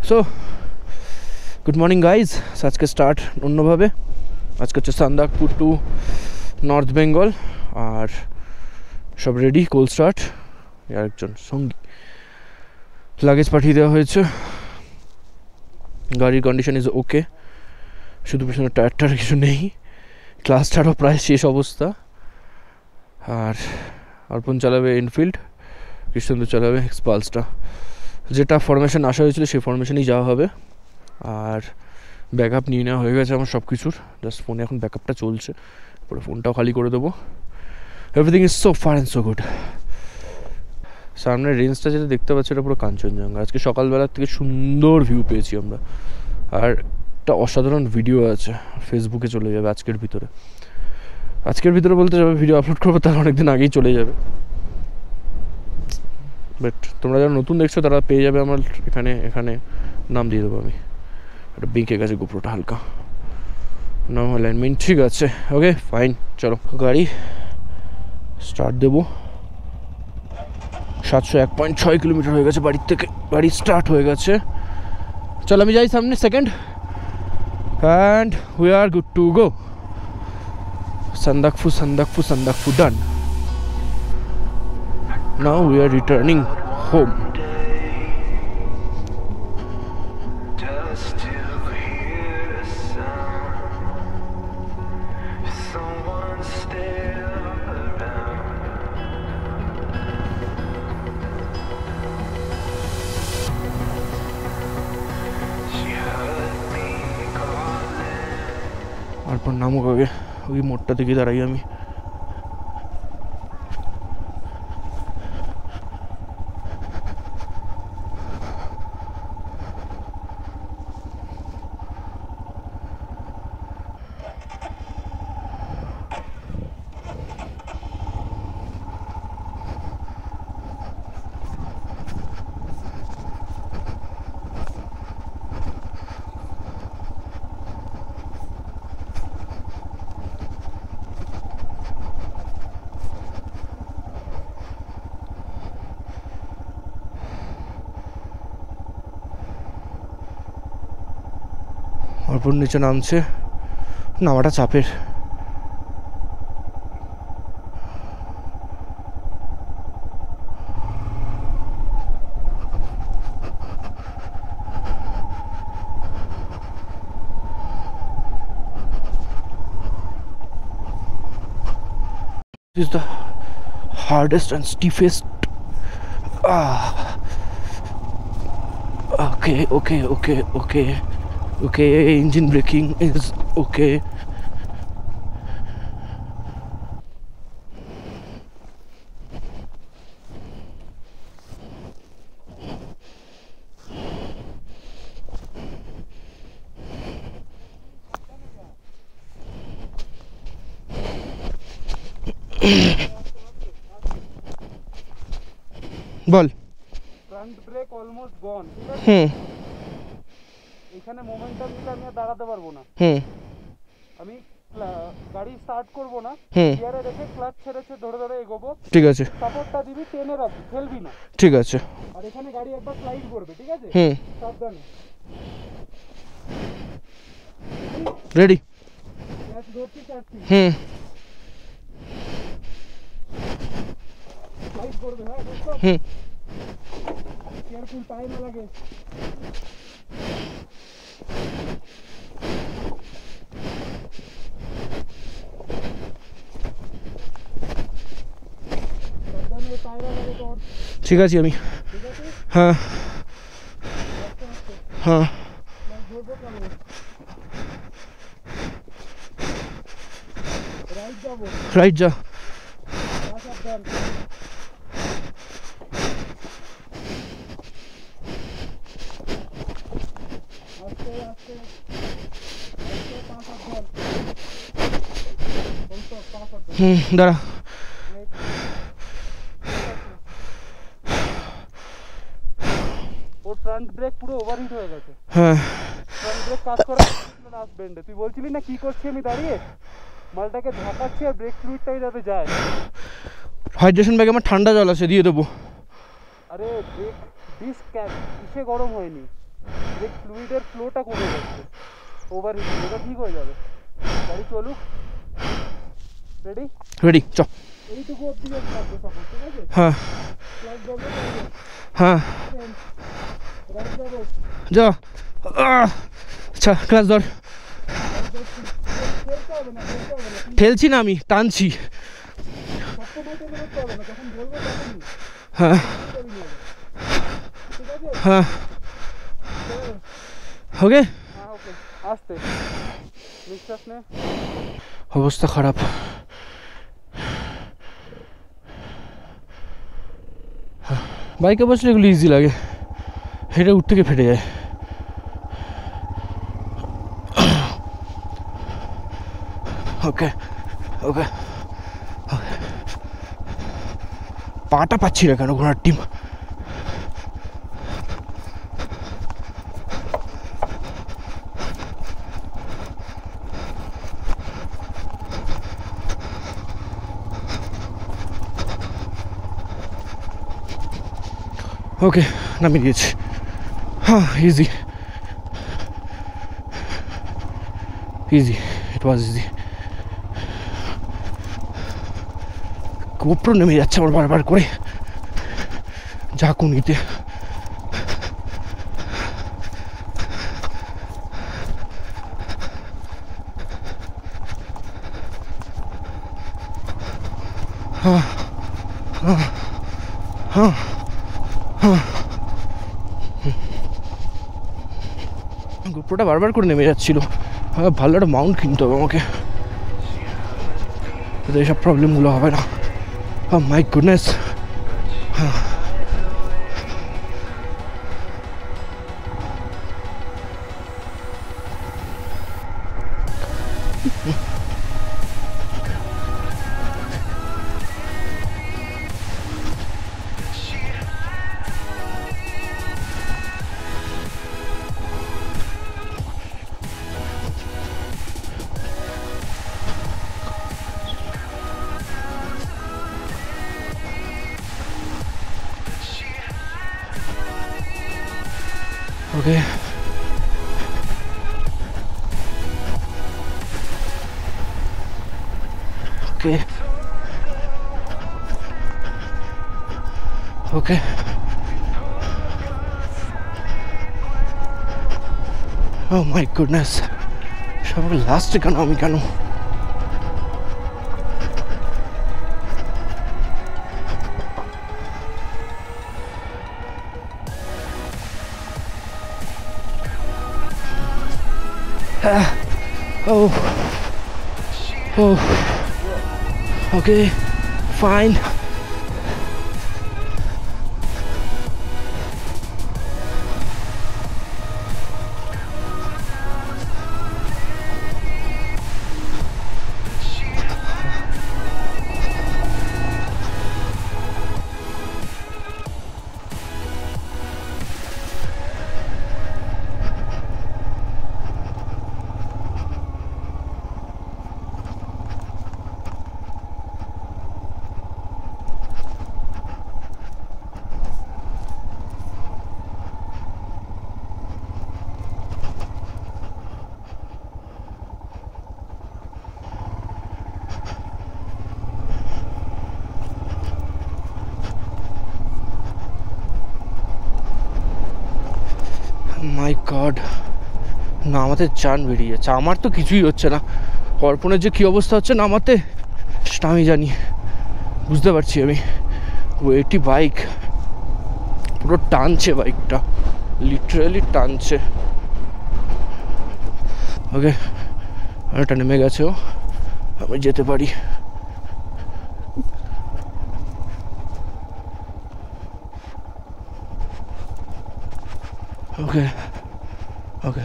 So good morning guys. আজকে start অন্যভাবে। আজকে হচ্ছে সান্দাকপুর টু নর্থ বেঙ্গল, আর সব রেডি, কোল স্টার্ট। আরেকজন সঙ্গী, লাগেজ পাঠিয়ে দেওয়া হয়েছে। গাড়ির কন্ডিশন ইজ ওকে, শুধু পেছনে টায়ারটার কিছু নেই। ক্লাসটারও প্রায় শেষ অবস্থা। আর অর্পণ চালাবে এনফিল্ড, কৃষ্ণেন্দু চালাবে এক্সপালসটা। যেটা ফরমেশন আসা হয়েছিল সেই ফরমেশনেই যাওয়া হবে। আর ব্যাকআপ নিয়ে নেওয়া হয়ে গেছে আমার সব কিছুর। জাস্ট ফোনে এখন ব্যাকআপটা চলছে, পরে ফোনটাও খালি করে দেবো। Everything is so far and so good. সামনের রেঞ্জটা যেটা দেখতে পাচ্ছি এটা পুরো কাঞ্চনজঙ্ঘা। আজকে সকালবেলার থেকে সুন্দর ভিউ পেয়েছি আমরা। আর একটা অসাধারণ ভিডিও আছে, ফেসবুকে চলে যাবে আজকের ভিতরে। বলতে যাবে ভিডিও আপলোড করবো তার অনেকদিন আগেই চলে যাবে। বাট তোমরা যারা নতুন দেখছো তারা পেয়ে যাবে আমার এখানে নাম দিয়ে দেবো আমি। একটা বেঁকে গেছে গোপ্রোটা হালকা, নাম অ্যালাইনমেন্ট ঠিক আছে। ওকে ফাইন, চলো গাড়ি স্টার্ট দেবো। 701.6 কিলোমিটার হয়ে গেছে বাড়ির থেকে। গাড়ি স্টার্ট হয়ে গেছে, চলো আমি যাই সামনে second, and we are good to go. Sandakpur done. Now we are returning home. তারপর নামুক আগে, ওই মোড়টা থেকে দাঁড়াই আমি। অর্পণ নিচে নামছে, নামাটা চাপের। This is the hardest and steepest. Okay, engine braking is okay. বল। Front brake almost gone. এখানে মোমেন্টাম দিলে আমি আর দাঁড়াতে পারবো না। আমি গাড়ি স্টার্ট করব না, গিয়ারে রেখে ক্লাচ ছেড়েছে ধরে ধরে এগোবো। ঠিক আছে, সাপোর্টটা দিবি, টেনে রাখবি, ফেলবি না। ঠিক আছে। আর এখানে গাড়ি একবার স্লাইড করবে, ঠিক আছে? সাবধানে। রেডি? ক্লাচ ধরছি, চাচ্ছি। স্লাইড করবে, হ্যাঁ দোস্ত। কেয়ারফুল, পায়ে না লাগে। ঠিক আছে আমি। হ্যাঁ হ্যাঁ, রাইট যা। দাঁড়া। ওর ফ্রন্ট ব্রেক পুরো ওভারহিট হয়ে গেছে। হ্যাঁ, ফ্রন্ট ব্রেক কাজ করে লাস্ট বেন্ডে। তুই বলছিলি না কি করছি আমি দাঁড়িয়ে, মালটাকে ঝাঁকাচ্ছি আর ব্রেক ফ্লুইডটাই যাতে যায়। হাইড্রেশন ব্যাগে আমার ঠান্ডা জল আছে, দিয়ে দেবো। আরে ব্রেক ডিস্ক কিসে গরম হয়নি, ব্রেক ফ্লুইডের ফ্লোটা কমে যাচ্ছে, ওভারহিটিং। এটা ঠিক হয়ে যাবে। গাড়ি চলুক। রেডি? রেডি, চ। এইটুকু অব্দি জাস্ট লাগবে সাপোর্ট, ঠিক আছে? হ্যাঁ ক্লাচ ধরবে, হ্যাঁ, রাইট যাবে। যা। আচ্ছা, ক্লাস ধর। ফেলতে হবে না, ফেলতে হবে না, ঠেলছি না, আমি টানছি। সবসময় টেনে ধরতে হবে না, যখন বলবো তখনই হ্যাঁ গাড়ি নেবে, ঠিক আছে? হ্যাঁ, ওকে। হ্যাঁ ওকে, আস্তে নিঃশ্বাস নে। অবস্থা খারাপ। বাইকে বসলে এগুলো ইজি লাগে, হেঁটে উঠ থেকে ফেটে যায়। ওকে ওকে, পাটা পাচ্ছি না কেন ঘোড়ার টিম। ওকে, নামিয়ে দিয়েছি। হ্যাঁ, easy easy, it was easy. GoPro নেমে যাচ্ছে আমার বারবার করে ঝাঁকুনিতে। হ্যাঁ হ্যাঁ হ্যাঁ হ্যাঁ, গোপ্রোটা বারবার করে নেমে যাচ্ছিল। ভালো একটা মাউন্ট কিনতে হবে আমাকে, এইসব প্রবলেমগুলো হবে না। Oh my goodness. Okay. Okay. Okay. Oh my goodness. সবার লাস্টে কেন আমি কেন? Oh. Oh. Okay. Fine. মাই গড, নামাতে চান বেরিয়ে যাচ্ছে। আমার তো কিছুই হচ্ছে না, অর্পণের যে কী অবস্থা হচ্ছে নামাতে সেটা আমি জানি, বুঝতে পারছি আমি। ওয়েটি বাইক, পুরো টানছে বাইকটা, লিটারালি টানছে। ওকে, এটা নেমে গেছে, ও আমি যেতে পারি। ওকে ওকে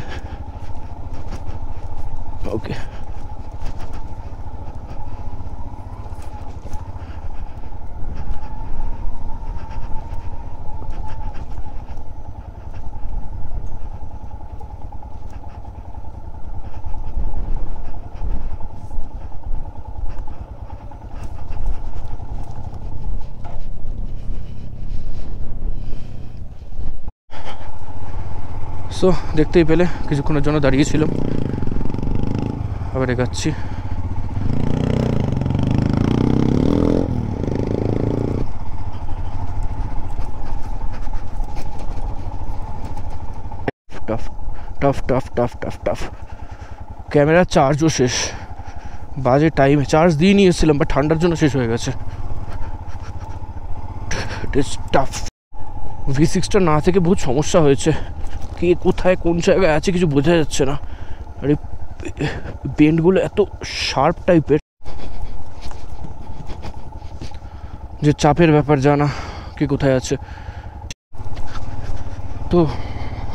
ওকে, সো দেখতেই পেলে কিছুক্ষণের জন্য দাঁড়িয়েছিলাম, আবার এগাচ্ছি। Tough tough tough tough tough tough. ক্যামেরার চার্জও শেষ, বাজে টাইমে চার্জ দিয়ে নিয়ে এসেছিলাম, বাট ঠান্ডার জন্য শেষ হয়ে গেছে। It is tough. V6টা না থেকে বহুত সমস্যা হয়েছে, কে কোথায় কোন জায়গায় আছে কিছু বোঝা যাচ্ছে না। আর এই বেন্ডগুলো এত শার্প টাইপের যে চাপের ব্যাপার জানা কে কোথায় আছে। তো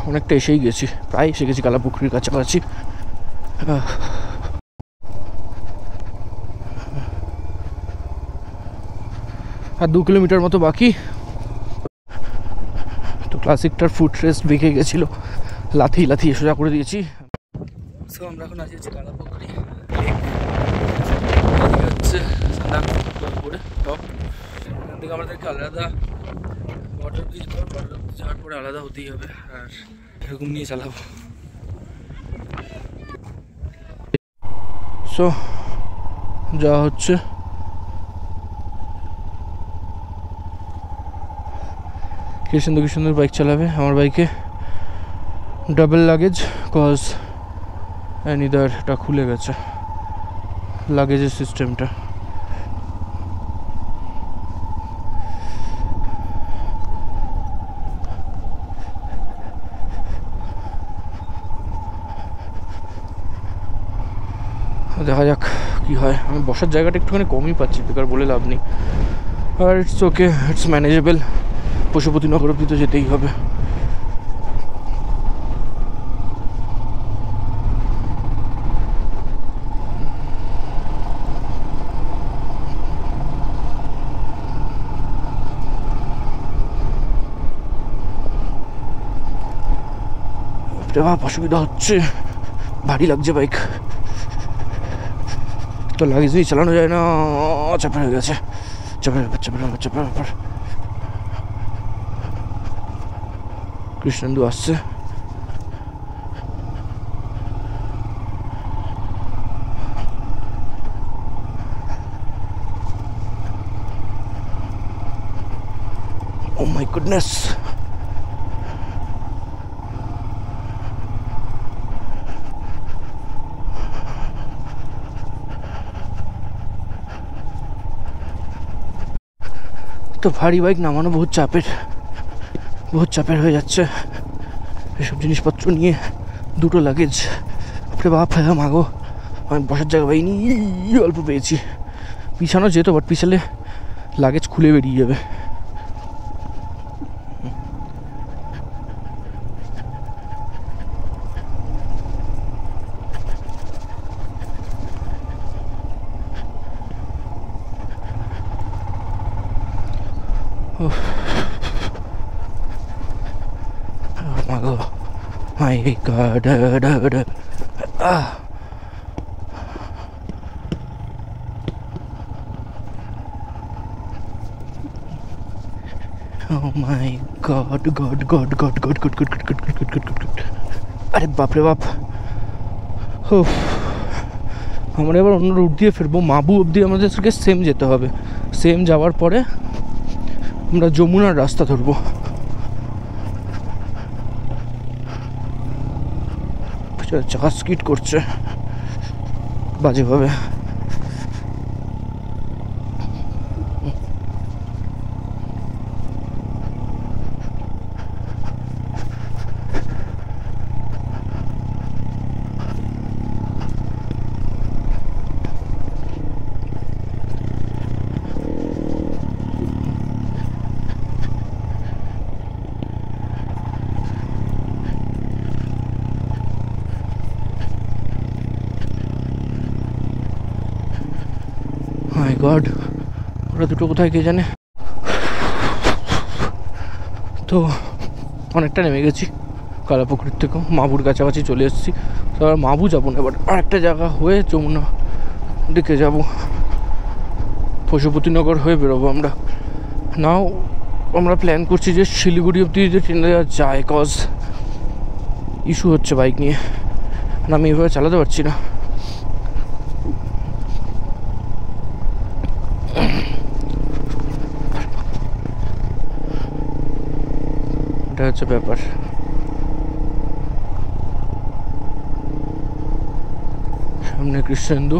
অনেকটা এসেই গেছি, প্রায় এসে গেছি কালাপুকুরির কাছাকাছি। আর 2 কিলোমিটার মতো বাকি। তো ক্লাসিকটার ফুট রেস্ট বেঁকে গেছিলো, লাথিয়ে সোজা করে দিয়েছি। সো আমরা এখন আছি কালাপুকুরি, হচ্ছে টপ। এখান থেকে আমাদেরকে আলাদা ওয়াটার ব্রিজ যাওয়ার পরে আলাদা হতেই হবে, আর এরকম নিয়ে চালাবো। সো যা হচ্ছে কি সুন্দর বাইক চালাবে। আমার বাইকে ডাবল লাগেজ, কজ ইদারটা খুলে গেছে লাগেজের সিস্টেমটা। দেখা যাক কি হয়। আমি বসার জায়গাটা একটুখানি কমই পাচ্ছি, বেকার বলে লাভ নেই। আর ইটস ওকে, ইটস ম্যানেজেবল। পশুপতিনগর অব্দি তো যেতেই হবে। অসুবিধা হচ্ছে, ভারী লাগছে বাইক, তো লাগেজই চালানো যায় না, চাপা হয়ে গেছে। চাপের ব্যাপার। কৃষ্ণেন্দু আসছে। ও মাই গুডনেস। তো ভারী বাইক নামানো বহুত চাপের হয়ে যাচ্ছে। এসব জিনিসপত্র নিয়ে 2টো লাগেজ, আপনি বাপ মাগো। আমি বসার জায়গা পাইনি, অল্প পেয়েছি। পিছানো যেত, বাট পিছালে লাগেজ খুলে বেরিয়ে যাবে। মাগো, মাই গড। Oh my God. আরে বাপরে বাপ। আমরা এবার অন্য রুট দিয়ে ফিরবো। মাবু অবধি আমাদেরকে সেম যেতে হবে। সেম যাওয়ার পরে আমরা যমুনার রাস্তা ধরবো। চাকা স্কিড করছে বাজেভাবে। মাই গড, ওরা দুটো কোথায় কে জানে। তো অনেকটা নেমে গেছি কালাপুকুরির থেকেও, মাবুর কাছাকাছি চলে এসেছি। তো আর মাবু যাবো না, এবার আরেকটা জায়গা হয়ে যমুনা দিকে যাব। পশুপতিনগর হয়ে বেরোবো আমরা। নাও আমরা প্ল্যান করছি যে শিলিগুড়ি অবধি যে ট্রেনে যায়, কজ ইস্যু হচ্ছে বাইক নিয়ে, না আমি এভাবে চালাতে পারছি না। এটা হচ্ছে ব্যাপার। সামনে কৃষ্ণেন্দু।